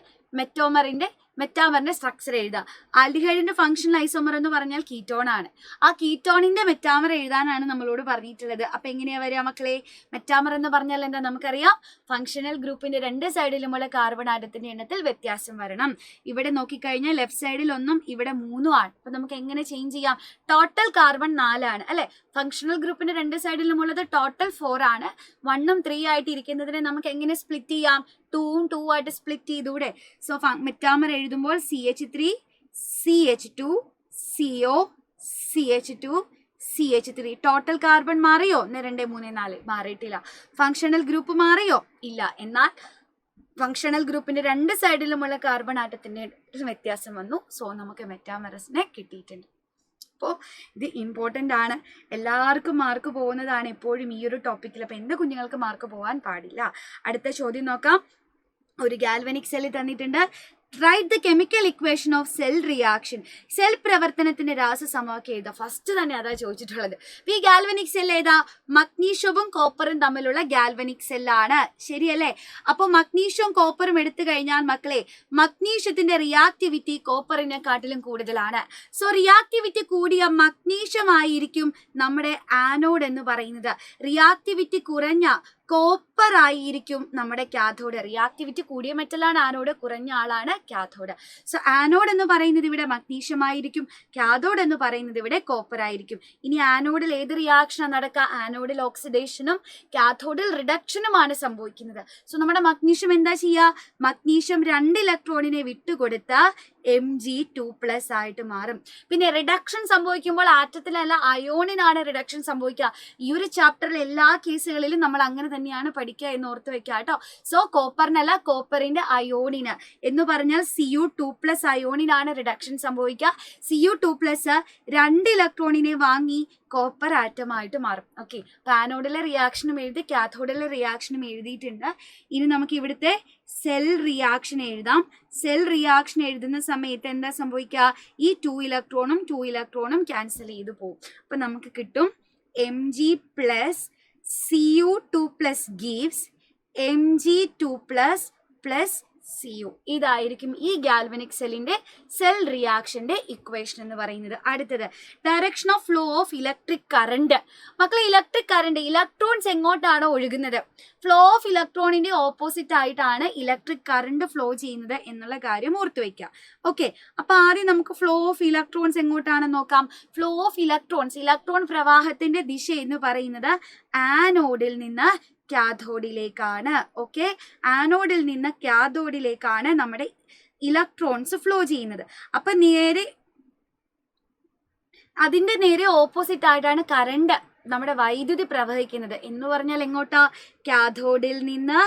മെറ്റാമറിന്റെ സ്ട്രക്ചർ എഴുതാം. ആൽഡിഹൈഡിന്റെ ഫങ്ഷണൽ ഐസോമർ എന്ന് പറഞ്ഞാൽ കീറ്റോൺ ആണ്. ആ കീറ്റോണിന്റെ മെറ്റാമർ എഴുതാനാണ് നമ്മളോട് പറഞ്ഞിട്ടുള്ളത്. അപ്പൊ എങ്ങനെയാ വരിക മക്കളെ? മെറ്റാമർ എന്ന് പറഞ്ഞാൽ എന്താ നമുക്കറിയാം, ഫങ്ഷണൽ ഗ്രൂപ്പിന്റെ 2 സൈഡിലുമുള്ള കാർബൺ ആറ്റത്തിന്റെ എണ്ണത്തിൽ വ്യത്യാസം വരണം. ഇവിടെ നോക്കിക്കഴിഞ്ഞാൽ ലെഫ്റ്റ് സൈഡിൽ 1ഉം ഇവിടെ 3ഉം ആണ്. അപ്പൊ നമുക്ക് എങ്ങനെ ചേഞ്ച് ചെയ്യാം? ടോട്ടൽ കാർബൺ 4 ആണ് അല്ലെ. ഫങ്ഷണൽ ഗ്രൂപ്പിന്റെ 2 സൈഡിലുമുള്ളത് ടോട്ടൽ 4 ആണ്. 1ഉം 3 ആയിട്ട് ഇരിക്കുന്നതിനെ നമുക്ക് എങ്ങനെ സ്പ്ലിറ്റ് ചെയ്യാം? 2ഉം 2 ആയിട്ട് സ്പ്ലിറ്റ് ചെയ്തൂടെ? സോ മെറ്റാമർ എഴുതുമ്പോൾ CH3 CH2 CO CH2 CH3. Total carbon മാറിയോ? 1 2 3 4 മാറിയിട്ടില്ല. ഫങ്ഷണൽ ഗ്രൂപ്പ് മാറിയോ? ഇല്ല. എന്നാൽ ഫങ്ഷണൽ ഗ്രൂപ്പിന്റെ 2 സൈഡിലുമുള്ള കാർബൺ ആറ്റത്തിന്റെ വ്യത്യാസം വന്നു. സോ നമുക്ക് മെറ്റാമറസിനെ കിട്ടിയിട്ടുണ്ട്. അപ്പോൾ ഇത് ഇമ്പോർട്ടൻ്റ് ആണ്, എല്ലാവർക്കും മാർക്ക് പോകുന്നതാണ് എപ്പോഴും ഈ ഒരു ടോപ്പിക്കിൽ. അപ്പോൾ എൻ്റെ കുഞ്ഞുങ്ങൾക്ക് മാർക്ക് പോകാൻ പാടില്ല. അടുത്ത ചോദ്യം നോക്കാം. ഒരു ഗാൽവനിക് സെല്ല് തന്നിട്ടുണ്ട്. Write the chemical equation of cell reaction. Cell പ്രവർത്തനത്തിന്റെ രാസസമവാക്യം എഴുതാം. ഫസ്റ്റ് തന്നെ അതാ ചോദിച്ചിട്ടുള്ളത്. ഈ ഗാൽവനിക് സെൽ ഏതാ? മഗ്നീഷ്യവും കോപ്പറും തമ്മിലുള്ള ഗാൽവനിക് സെല്ലാണ്, ശരിയല്ലേ? അപ്പോൾ മഗ്നീഷ്യവും കോപ്പറും എടുത്തു കഴിഞ്ഞാൽ മക്കളെ, മഗ്നീഷ്യത്തിന്റെ റിയാക്ടിവിറ്റി കോപ്പറിനെക്കാട്ടിലും കൂടുതലാണ്. സോ റിയാക്ടിവിറ്റി കൂടിയ മഗ്നീഷ്യം ആയിരിക്കും നമ്മുടെ ആനോഡ് എന്ന് പറയുന്നത്. റിയാക്ടിവിറ്റി കുറഞ്ഞ കോപ്പർ ആയിരിക്കും നമ്മുടെ കാഥോഡ്. റിയാക്ടിവിറ്റി കൂടിയ മെറ്റലാണ് ആനോഡ്, കുറഞ്ഞ ആളാണ് കാഥോഡ്. സോ ആനോഡ് എന്ന് പറയുന്നത് ഇവിടെ മഗ്നീഷ്യം ആയിരിക്കും, കാഥോഡ് എന്ന് പറയുന്നത് ഇവിടെ കോപ്പർ ആയിരിക്കും. ഇനി ആനോഡിൽ ഏത് റിയാക്ഷനാണ് നടക്കുക? ആനോഡിൽ ഓക്സിഡേഷനും കാഥോഡിൽ റിഡക്ഷനുമാണ് സംഭവിക്കുന്നത്. സോ നമ്മുടെ മഗ്നീഷ്യം എന്താ ചെയ്യുക? മഗ്നീഷ്യം 2 ഇലക്ട്രോണിനെ വിട്ടുകൊടുത്ത Mg2+ ആയിട്ട് മാറും. പിന്നെ റിഡക്ഷൻ സംഭവിക്കുമ്പോൾ ആറ്റത്തിലല്ല അയോണിനാണ് റിഡക്ഷൻ സംഭവിക്കുക. ഈ ഒരു ചാപ്റ്ററിൽ എല്ലാ കേസുകളിലും നമ്മൾ അങ്ങനെ തന്നെയാണ് പഠിക്കുക എന്ന് ഓർത്ത് വെക്കുക കേട്ടോ. സോ കോപ്പറിനല്ല, കോപ്പറിന്റെ അയോണിന് എന്ന് പറഞ്ഞാൽ Cu2+ അയോണിനാണ് റിഡക്ഷൻ സംഭവിക്കുക. Cu2+ 2 ഇലക്ട്രോണിനെ വാങ്ങി കോപ്പർ ആറ്റമായിട്ട് മാറും. ഓക്കെ, ആനോഡിലെ റിയാക്ഷനും എഴുതി, കാഥോഡിലെ റിയാക്ഷനും എഴുതിയിട്ടുണ്ട്. ഇനി നമുക്ക് ഇവിടുത്തെ സെൽ റിയാക്ഷൻ എഴുതാം. സെൽ റിയാക്ഷൻ എഴുതുന്ന സമയത്ത് എന്താ സംഭവിക്കുക? ഈ 2 ഇലക്ട്രോണും 2 ഇലക്ട്രോണും ക്യാൻസൽ ചെയ്ത് പോകും. അപ്പൊ നമുക്ക് കിട്ടും Mg+ Cu2+ gives Mg2+ Cu. ഇതായിരിക്കും ഈ ഗാൽവനിക് സെല്ലിന്റെ സെൽ റിയാക്ഷന്റെ ഇക്വേഷൻ എന്ന് പറയുന്നത്. അടുത്തത്, direction of flow of electric current. മക്കളെ, ഇലക്ട്രിക് കറണ്ട്, ഇലക്ട്രോൺസ് എങ്ങോട്ടാണോ ഒഴുകുന്നത്, ഫ്ലോ ഓഫ് ഇലക്ട്രോണിന്റെ ഓപ്പോസിറ്റ് ആയിട്ടാണ് ഇലക്ട്രിക് കറണ്ട് ഫ്ലോ ചെയ്യുന്നത് എന്നുള്ള കാര്യം ഓർത്തു വെക്കുക. ഓക്കെ, അപ്പൊ ആദ്യം നമുക്ക് ഫ്ലോ ഓഫ് ഇലക്ട്രോൺസ് എങ്ങോട്ടാണെന്ന് നോക്കാം. ഫ്ലോ ഓഫ് ഇലക്ട്രോൺസ്, ഇലക്ട്രോൺ പ്രവാഹത്തിന്റെ ദിശ എന്ന് പറയുന്നത് ആനോഡിൽ നിന്ന് കാഥോഡിലേക്കാണ്. ഓക്കെ, ആനോഡിൽ നിന്ന് കാഥോഡിലേക്കാണ് നമ്മുടെ ഇലക്ട്രോൺസ് ഫ്ലോ ചെയ്യുന്നത്. അപ്പൊ അതിന്റെ നേരെ ഓപ്പോസിറ്റ് ആയിട്ടാണ് കറണ്ട്, നമ്മുടെ വൈദ്യുതി പ്രവഹിക്കുന്നത് എന്ന് പറഞ്ഞാൽ എങ്ങോട്ടാ? കാഥോഡിൽ നിന്ന്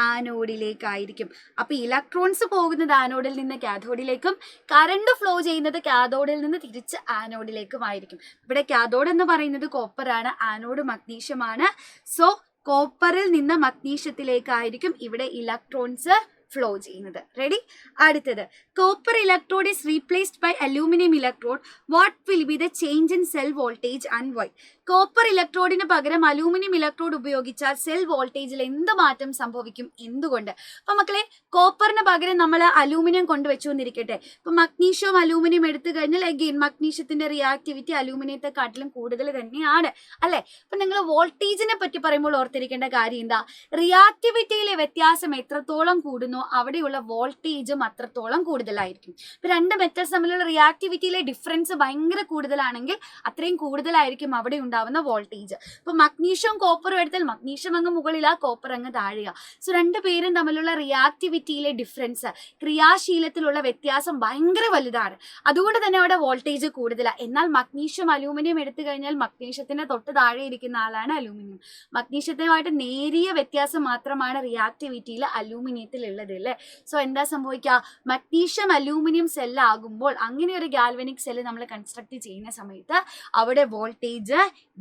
ആനോഡിലേക്കായിരിക്കും. അപ്പൊ ഇലക്ട്രോൺസ് പോകുന്നത് ആനോഡിൽ നിന്ന് കാഥോഡിലേക്കും, കറണ്ട് ഫ്ലോ ചെയ്യുന്നത് കാഥോഡിൽ നിന്ന് തിരിച്ച് ആനോഡിലേക്കുമായിരിക്കും. ഇവിടെ കാഥോഡ് എന്ന് പറയുന്നത് കോപ്പർ ആണ്, ആനോഡ് മഗ്നീഷ്യമാണ്. സോ കോപ്പറിൽ നിന്ന് മഗ്നീഷ്യത്തിലേക്കായിരിക്കും ഇവിടെ ഇലക്ട്രോൺസ് ഫ്ലോ ചെയ്യുന്നത്. റെഡി? അടുത്തത്, copper electrode is replaced by aluminium electrode, what will be the change in cell voltage and why? Copper ഇലക്ട്രോഡിന് പകരം അലൂമിനിയം ഇലക്ട്രോഡ് ഉപയോഗിച്ചാൽ സെൽ വോൾട്ടേജിൽ എന്ത് മാറ്റം സംഭവിക്കും, എന്തുകൊണ്ട്? അപ്പൊ മക്കളെ, കോപ്പറിന് പകരം നമ്മൾ അലൂമിനിയം കൊണ്ടുവച്ചു എന്നിരിക്കട്ടെ. ഇപ്പൊ മഗ്നീഷ്യവും അലൂമിനിയം എടുത്തു കഴിഞ്ഞാൽ അഗെയിൻ മഗ്നീഷ്യത്തിന്റെ റിയാക്ടിവിറ്റി അലൂമിനിയത്തെക്കാട്ടിലും കൂടുതൽ തന്നെയാണ് അല്ലെ? അപ്പൊ നിങ്ങൾ വോൾട്ടേജിനെ പറ്റി പറയുമ്പോൾ ഓർത്തിരിക്കേണ്ട കാര്യം എന്താ? റിയാക്ടിവിറ്റിയിലെ വ്യത്യാസം എത്രത്തോളം കൂടുന്നു അവിടെയുള്ള വോൾട്ടേജും അത്രത്തോളം കൂടുതലായിരിക്കും. ഇപ്പൊ രണ്ട് മെറ്റൽസ് തമ്മിലുള്ള റിയാക്ടിവിറ്റിയിലെ ഡിഫറൻസ് ഭയങ്കര കൂടുതലാണെങ്കിൽ അത്രയും കൂടുതലായിരിക്കും അവിടെ ഉണ്ടാവുന്ന വോൾട്ടേജ്. ഇപ്പൊ മഗ്നീഷ്യവും കോപ്പറും എടുത്താൽ മഗ്നീഷ്യം അങ്ങ് മുകളിലാ, കോപ്പർ അങ്ങ് താഴെയാ. സോ രണ്ടുപേരും തമ്മിലുള്ള റിയാക്ടിവിറ്റിയിലെ ഡിഫറൻസ്, ക്രിയാശീലത്തിലുള്ള വ്യത്യാസം ഭയങ്കര വലുതാണ്. അതുകൊണ്ട് തന്നെ അവിടെ വോൾട്ടേജ് കൂടുതലാണ്. എന്നാൽ മഗ്നീഷ്യം അലൂമിനിയം എടുത്തു കഴിഞ്ഞാൽ മഗ്നീഷ്യത്തിന് തൊട്ട് താഴെ ഇരിക്കുന്ന ആളാണ് അലൂമിനിയം. മഗ്നീഷ്യത്തുമായിട്ട് നേരിയ വ്യത്യാസം മാത്രമാണ് റിയാക്ടിവിറ്റിയിൽ അലൂമിനിയത്തിൽ ഉള്ളത് അല്ലേ? സോ എന്താ സംഭവിക്കുക? മഗ്നീഷ്യം അലൂമിനിയം സെല്ലാകുമ്പോൾ അങ്ങനെ ഒരു ഗാൽവനിക് സെല്ല് നമ്മൾ കൺസ്ട്രക്ട് ചെയ്യുന്ന സമയത്ത് അവിടെ വോൾട്ടേജ്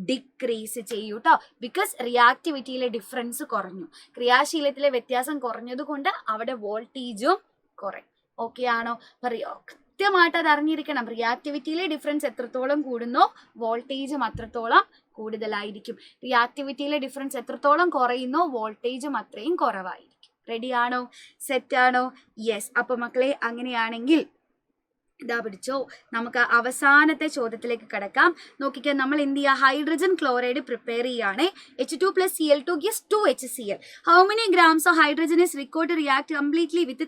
ഡിക്രീസ് ചെയ്യൂ കേട്ടോ. ബിക്കോസ് റിയാക്ടിവിറ്റിയിലെ ഡിഫറൻസ് കുറഞ്ഞു, ക്രിയാശീലത്തിലെ വ്യത്യാസം കുറഞ്ഞതുകൊണ്ട് അവിടെ വോൾട്ടേജും കുറയും. ഓക്കെ ആണോ? കൃത്യമായിട്ട് അത് അറിഞ്ഞിരിക്കണം. റിയാക്ടിവിറ്റിയിലെ ഡിഫറൻസ് എത്രത്തോളം കൂടുന്നോ വോൾട്ടേജും അത്രത്തോളം കൂടുതലായിരിക്കും. റിയാക്ടിവിറ്റിയിലെ ഡിഫറൻസ് എത്രത്തോളം കുറയുന്നോ വോൾട്ടേജും അത്രയും കുറവായിരിക്കും. റെഡി ആണോ? സെറ്റ് ആണോ? യെസ്. അപ്പൊ മക്കളെ, അങ്ങനെയാണെങ്കിൽ ഇതാ പിടിച്ചോ, നമുക്ക് അവസാനത്തെ ചോദ്യത്തിലേക്ക് കിടക്കാം. നോക്കിക്കാൻ, നമ്മൾ എന്ത് ചെയ്യുക? ഹൈഡ്രജൻ ക്ലോറൈഡ് പ്രിപ്പയർ ചെയ്യുകയാണ്. H2+Cl2 gives 2HCl. How many grams of hydrogen is required to react completely with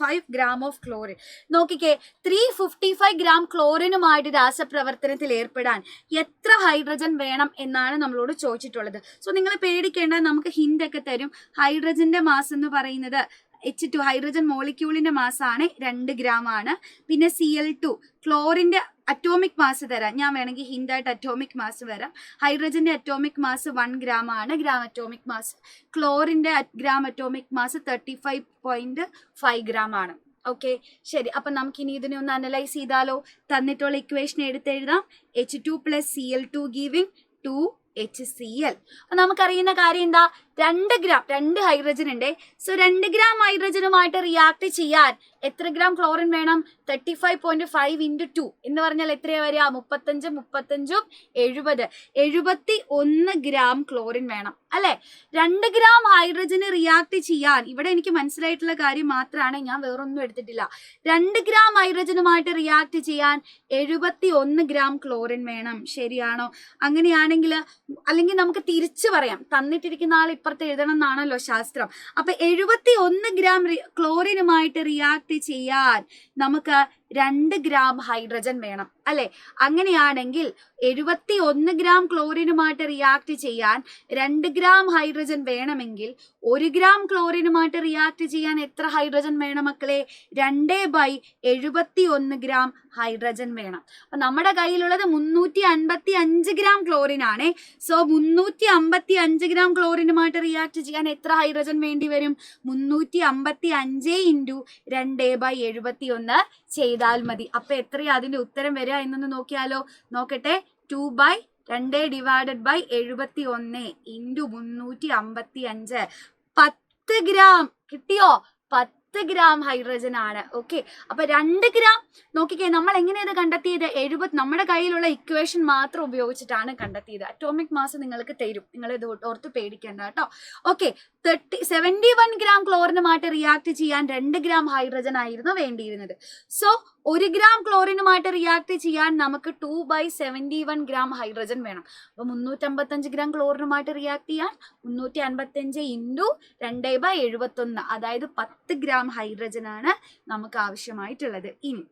5 gram of chlorine? നോക്കിക്കേ, 355 ഗ്രാം ക്ലോറിനുമായിട്ട് രാസപ്രവർത്തനത്തിൽ ഏർപ്പെടാൻ എത്ര ഹൈഡ്രജൻ വേണം എന്നാണ് നമ്മളോട് ചോദിച്ചിട്ടുള്ളത്. സോ നിങ്ങൾ പേടിക്കേണ്ട, നമുക്ക് ഹിന്റ് ഒക്കെ തരും. ഹൈഡ്രജന്റെ മാസ് എന്ന് പറയുന്നത് H2 ഹൈഡ്രജൻ മോളിക്യൂളിന്റെ മാസാണ് 2 ഗ്രാം ആണ്. പിന്നെ Cl2 ക്ലോറിന്റെ അറ്റോമിക് മാസ് തരാം. ഞാൻ വേണമെങ്കിൽ ഹിന്റായിട്ട് അറ്റോമിക് മാസ് വരാം. ഹൈഡ്രജന്റെ അറ്റോമിക് മാസ് 1 ഗ്രാം ആണ്, ഗ്രാം അറ്റോമിക് മാസ്. ക്ലോറിന്റെ ഗ്രാം അറ്റോമിക് മാസ് 35.5 ഗ്രാം ആണ്. ഓക്കെ, ശരി. അപ്പൊ നമുക്കിനി ഇതിനെ ഒന്ന് അനലൈസ് ചെയ്താലോ? തന്നിട്ടുള്ള ഇക്വേഷൻ എടുത്തെഴുതാം. H2+Cl2 giving 2HCl. അപ്പൊ നമുക്കറിയുന്ന കാര്യം എന്താ? 2 ഗ്രാം, 2 ഹൈഡ്രജൻ ഉണ്ട്. സോ 2 ഗ്രാം ഹൈഡ്രജനുമായിട്ട് റിയാക്ട് ചെയ്യാൻ എത്ര ഗ്രാം ക്ലോറിൻ വേണം? 35.5 × 2 എന്ന് പറഞ്ഞാൽ എത്രയാ വരിക? 35 70 71 ഗ്രാം ക്ലോറിൻ വേണം അല്ലെ? 2 ഗ്രാം ഹൈഡ്രജന് റിയാക്ട് ചെയ്യാൻ, ഇവിടെ എനിക്ക് മനസ്സിലായിട്ടുള്ള കാര്യം മാത്രമാണ്, ഞാൻ വേറൊന്നും എടുത്തിട്ടില്ല. 2 ഗ്രാം ഹൈഡ്രജനുമായിട്ട് റിയാക്ട് ചെയ്യാൻ 71 ഗ്രാം ക്ലോറിൻ വേണം. ശരിയാണോ? അങ്ങനെയാണെങ്കിൽ, അല്ലെങ്കിൽ നമുക്ക് തിരിച്ചു പറയാം, തന്നിട്ടിരിക്കുന്ന ആൾ ഇപ്പുറത്ത് എഴുതണം എന്നാണല്ലോ ശാസ്ത്രം. അപ്പൊ 71 ഗ്രാം ക്ലോറിനുമായിട്ട് റിയാക്ട് ചെയ്യാൻ നമുക്ക് 2 ഗ്രാം ഹൈഡ്രജൻ വേണം അല്ലെ? അങ്ങനെയാണെങ്കിൽ 71 ഗ്രാം ക്ലോറിനുമായിട്ട് റിയാക്ട് ചെയ്യാൻ 2 ഗ്രാം ഹൈഡ്രജൻ വേണമെങ്കിൽ 1 ഗ്രാം ക്ലോറിനുമായിട്ട് റിയാക്ട് ചെയ്യാൻ എത്ര ഹൈഡ്രജൻ വേണം മക്കളെ? 2/71 ഗ്രാം ഹൈഡ്രജൻ വേണം. അപ്പൊ നമ്മുടെ കയ്യിലുള്ളത് 355 ഗ്രാം ക്ലോറിൻ ആണ്. സോ 355 ഗ്രാം ക്ലോറിനുമായിട്ട് റിയാക്ട് ചെയ്യാൻ എത്ര ഹൈഡ്രജൻ വേണ്ടി വരും? 355 × 2/71 ചെയ്താൽ മതി. അപ്പൊ എത്രയാ അതിന്റെ ഉത്തരം വരിക എന്നൊന്ന് നോക്കിയാലോ? നോക്കട്ടെ. 2/2 / 71 × 355 10 ഗ്രാം കിട്ടിയോ? 10 ഗ്രാം ഹൈഡ്രജൻ ആണ്. ഓക്കെ, അപ്പൊ 2 ഗ്രാം നോക്കിക്കേ, നമ്മൾ എങ്ങനെയത് കണ്ടെത്തിയത്? 70, നമ്മുടെ കയ്യിലുള്ള ഇക്വേഷൻ മാത്രം ഉപയോഗിച്ചിട്ടാണ് കണ്ടെത്തിയത്. അറ്റോമിക് മാസ് നിങ്ങൾക്ക് തരും, നിങ്ങൾ ഇത് ഓർത്ത് പേടിക്കേണ്ട കേട്ടോ. ഓക്കെ, 71 ഗ്രാം ക്ലോറിനുമായിട്ട് റിയാക്ട് ചെയ്യാൻ 2 ഗ്രാം ഹൈഡ്രജൻ ആയിരുന്നു വേണ്ടിയിരുന്നത്. സോ 1 ഗ്രാം ക്ലോറിനുമായിട്ട് റിയാക്ട് ചെയ്യാൻ നമുക്ക് 2/71 ഗ്രാം ഹൈഡ്രജൻ വേണം. അപ്പൊ 355 ഗ്രാം ക്ലോറിനുമായിട്ട് റിയാക്ട് ചെയ്യാൻ 355 × 2/71, അതായത് 10 ഗ്രാം ഹൈഡ്രജൻ ആണ് നമുക്ക് ആവശ്യമായിട്ടുള്ളത്. ഇനി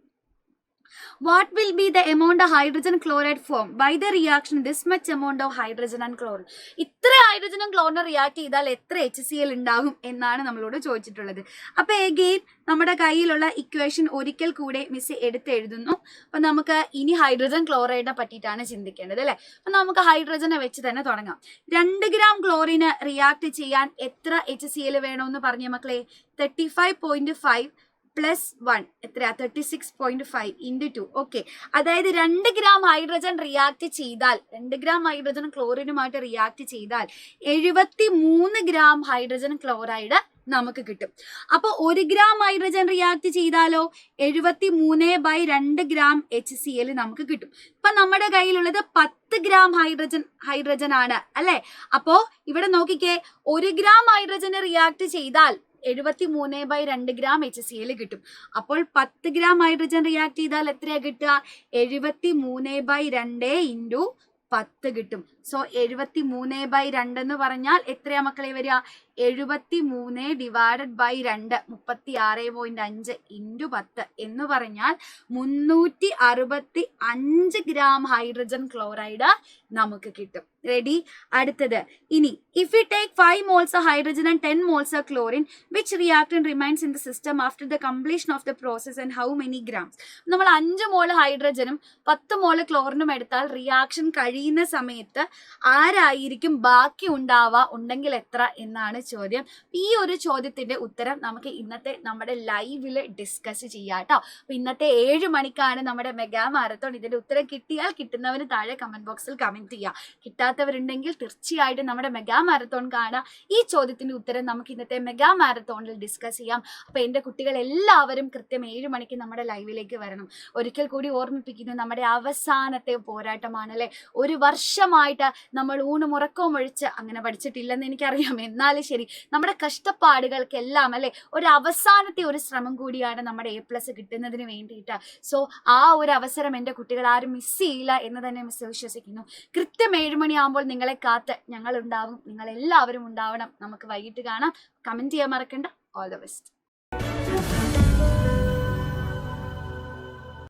what will be the amount of hydrogen chloride formed by the reaction this much amount of hydrogen and chlorine? ഇത്ര ഹൈഡ്രജനും ക്ലോറിനും റിയാക്ട് ചെയ്താൽ എത്ര HCl ഉണ്ടാകും എന്നാണ് നമ്മളോട് ചോദിച്ചിട്ടുള്ളത്. അപ്പൊ എഗെയിൻ നമ്മുടെ കയ്യിലുള്ള ഇക്വേഷൻ ഒരിക്കൽ കൂടെ മിസ് എടുത്തെഴുതുന്നു. അപ്പൊ നമുക്ക് ഇനി ഹൈഡ്രജൻ ക്ലോറൈഡിനെ പറ്റിയിട്ടാണ് ചിന്തിക്കേണ്ടത് അല്ലെ? അപ്പൊ നമുക്ക് ഹൈഡ്രജനെ വെച്ച് തന്നെ തുടങ്ങാം. 2 ഗ്രാം ക്ലോറിന് റിയാക്ട് ചെയ്യാൻ എത്ര HCl വേണമെന്ന് പറഞ്ഞ മക്കളെ? 35.5 +1 എത്രയാ 36.5 × 2. ഓക്കെ, അതായത് 2 ഗ്രാം ഹൈഡ്രജൻ റിയാക്ട് ചെയ്താൽ 2 ഗ്രാം ഹൈഡ്രജൻ ക്ലോറിനുമായിട്ട് റിയാക്ട് ചെയ്താൽ 73 ഗ്രാം ഹൈഡ്രജൻ ക്ലോറൈഡ് നമുക്ക് കിട്ടും. അപ്പൊ 1 ഗ്രാം ഹൈഡ്രജൻ റിയാക്ട് ചെയ്താലോ 73/2 ഗ്രാം HCl നമുക്ക് കിട്ടും. ഇപ്പൊ നമ്മുടെ കയ്യിലുള്ളത് 10 ഗ്രാം ഹൈഡ്രജൻ ആണ് അല്ലെ. അപ്പോ ഇവിടെ നോക്കിക്കേ, 1 ഗ്രാം ഹൈഡ്രജന് റിയാക്ട് ചെയ്താൽ 73/2 ഗ്രാം HCl കിട്ടും. അപ്പോൾ 10 ഗ്രാം ഹൈഡ്രജൻ റിയാക്ട് ചെയ്താൽ എത്രയാ കിട്ടുക? 73/2 × 10 കിട്ടും. സോ 73/2 എന്ന് പറഞ്ഞാൽ എത്രയാ മക്കളെ വരിക? 73 / 2 36.5 × 10 എന്ന് പറഞ്ഞാൽ 365 ഗ്രാം ഹൈഡ്രജൻ ക്ലോറൈഡ് നമുക്ക് കിട്ടും. റെഡി? അടുത്തത് ഇനി if we take 5 moles of hydrogen and 10 moles of chlorine, which reactant remains in the system after the completion of the process and how many grams? നമ്മൾ 5 മോൾ ഹൈഡ്രജനും 10 മോൾ ക്ലോറിനും എടുത്താൽ റിയാക്ഷൻ കഴിയുന്ന സമയത്ത് ആരായിരിക്കും ബാക്കി ഉണ്ടെങ്കിൽ എത്ര എന്നാണ് ചോദ്യം. ഈ ഒരു ചോദ്യത്തിന്റെ ഉത്തരം നമുക്ക് ഇന്നത്തെ നമ്മുടെ ലൈവില് ഡിസ്കസ് ചെയ്യാം കേട്ടോ. അപ്പൊ ഇന്നത്തെ 7 മണിക്കാണ് നമ്മുടെ മെഗാ മാരത്തോൺ. ഇതിന്റെ ഉത്തരം കിട്ടിയാൽ കിട്ടുന്നവന് താഴെ കമന്റ് ബോക്സിൽ കമന്റ് ചെയ്യാം. കിട്ടാത്തവരുണ്ടെങ്കിൽ തീർച്ചയായിട്ടും നമ്മുടെ മെഗാ മാരത്തോൺ കാണാം. ഈ ചോദ്യത്തിന്റെ ഉത്തരം നമുക്ക് ഇന്നത്തെ മെഗാ മാരത്തോണിൽ ഡിസ്കസ് ചെയ്യാം. അപ്പൊ എന്റെ കുട്ടികൾ എല്ലാവരും കൃത്യം 7 മണിക്ക് നമ്മുടെ ലൈവിലേക്ക് വരണം. ഒരിക്കൽ കൂടി ഓർമ്മിപ്പിക്കുന്നു, നമ്മുടെ അവസാനത്തെ പോരാട്ടമാണ് അല്ലെ. 1 വർഷമായിട്ട് നമ്മൾ ഊണും ഉറക്കവും ഒഴിച്ച് അങ്ങനെ പഠിച്ചിട്ടില്ലെന്ന് എനിക്കറിയാം. എന്നാലും ശരി, നമ്മുടെ കഷ്ടപ്പാടുകൾക്കെല്ലാം അല്ലെ ഒരു അവസാനത്തെ ഒരു ശ്രമം കൂടിയാണ് നമ്മുടെ A+ കിട്ടുന്നതിന് വേണ്ടിയിട്ട്. സോ ആ ഒരു അവസരം എൻ്റെ കുട്ടികൾ ആരും മിസ് ചെയ്യില്ല എന്ന് തന്നെ മിസ് വിശ്വസിക്കുന്നു. കൃത്യം 7 മണിയാകുമ്പോൾ നിങ്ങളെ കാത്ത് ഞങ്ങൾ ഉണ്ടാവും. നിങ്ങൾ എല്ലാവരും ഉണ്ടാവണം. നമുക്ക് വൈകിട്ട് കാണാം. കമന്റ് ചെയ്യാൻ മറക്കണ്ട. All the best.